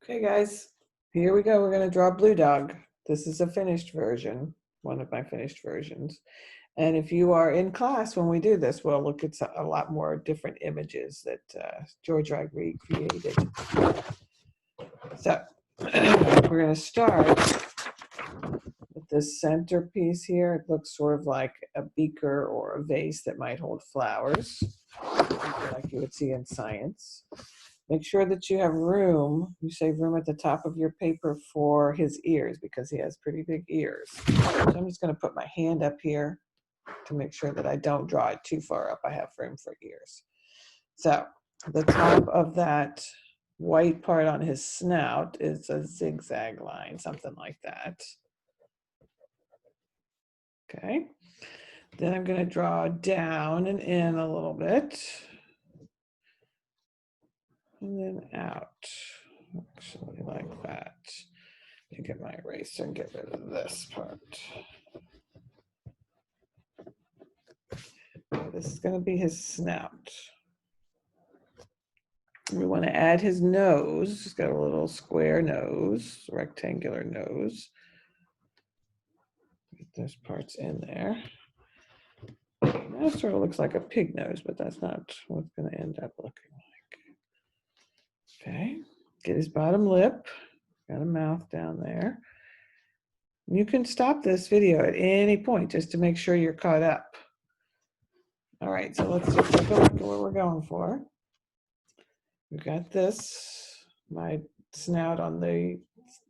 Okay, guys, here we go. We're going to draw Blue Dog. This is a finished version, one of my finished versions. And if you are in class when we do this, we'll look at a lot more different images that georgerodrigue created. So we're going to start with this centerpiece here. It looks sort of like a beaker or a vase that might hold flowers, like you would see in science. Make sure that you have room, you save room at the top of your paper for his ears because he has pretty big ears. So I'm just going to put my hand up here to make sure that I don't draw it too far up. I have room for ears. So the top of that white part on his snout is a zigzag line, something like that. Okay. Then I'm going to draw down and in a little bit. And then out, actually like that. Let me get my eraser and get rid of this part. This is going to be his snout. We want to add his nose. He's got a little square nose, rectangular nose. Get those parts in there. That sort of looks like a pig nose, but that's not what it's going to end up looking like. Okay, get his bottom lip. Got a mouth down there. You can stop this video at any point just to make sure you're caught up. All right, so let's just take a look at what we're going for. We've got this. My snout on the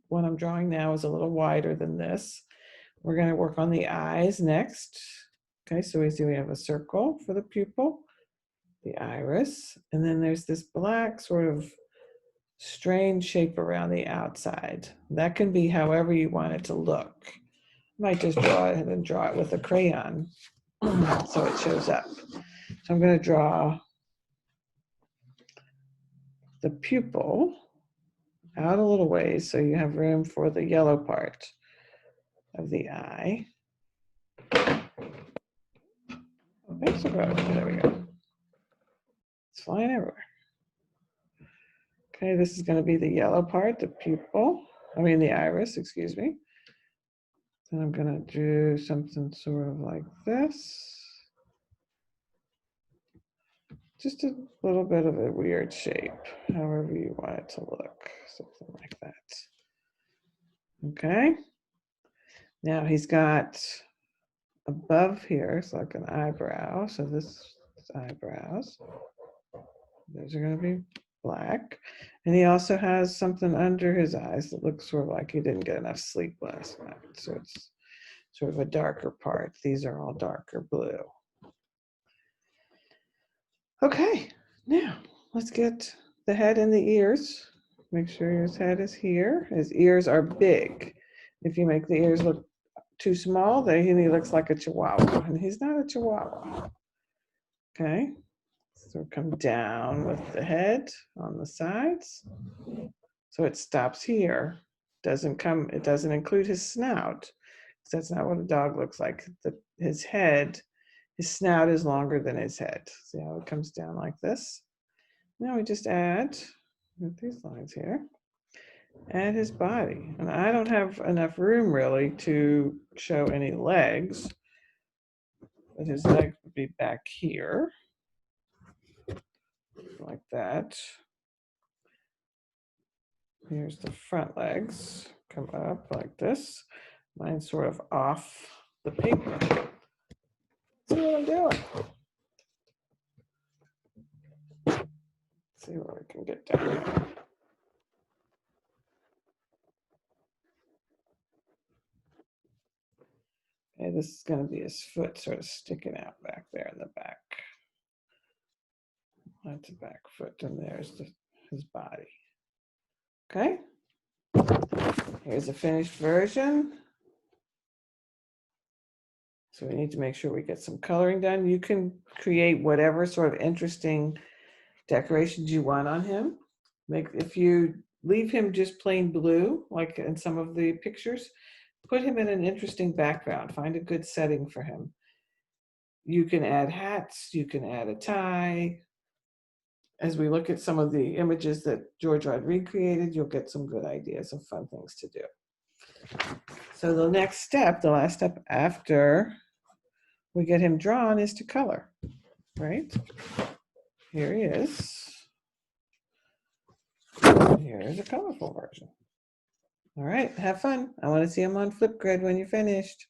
one I'm drawing now is a little wider than this. We're going to work on the eyes next. Okay, so we see we have a circle for the pupil, the iris, and then there's this black sort of strange shape around the outside. That can be however you want it to look. You might just draw it and draw it with a crayon so it shows up. So I'm going to draw the pupil out a little ways so you have room for the yellow part of the eye. Oh, there's a road. There we go. It's flying everywhere. Okay, this is going to be the yellow part, the pupil. The iris, excuse me. Then I'm going to do something sort of like this. Just a little bit of a weird shape, however you want it to look, something like that. Okay. Now he's got above here, it's like an eyebrow. So this is eyebrows. Those are going to be black. And he also has something under his eyes that looks sort of like he didn't get enough sleep last night. So it's sort of a darker part. These are all darker blue. Okay, now let's get the head and the ears. Make sure his head is here. His ears are big. If you make the ears look too small, then he looks like a chihuahua, and he's not a chihuahua. Okay, so come down with the head on the sides. So it stops here. It doesn't include his snout. That's not what a dog looks like. His snout is longer than his head. See how it comes down like this? Now we just add, with these lines here, add his body. And I don't have enough room really to show any legs, but his legs would be back here, like that. Here's the front legs, come up like this. Mine's sort of off the paper. See what I'm doing? See what we can get down here. Okay, this is going to be his foot sort of sticking out back there in the back. That's a back foot, and there's his body. Okay, here's a finished version. So we need to make sure we get some coloring done. You can create whatever sort of interesting decorations you want on him. If you leave him just plain blue, like in some of the pictures, put him in an interesting background. Find a good setting for him. You can add hats, you can add a tie, as we look at some of the images that Georgerodrigue created, you'll get some good ideas of fun things to do. So the next step, the last step after we get him drawn, is to color, right? Here he is. Here is a colorful version. All right, have fun. I want to see him on Flipgrid when you're finished.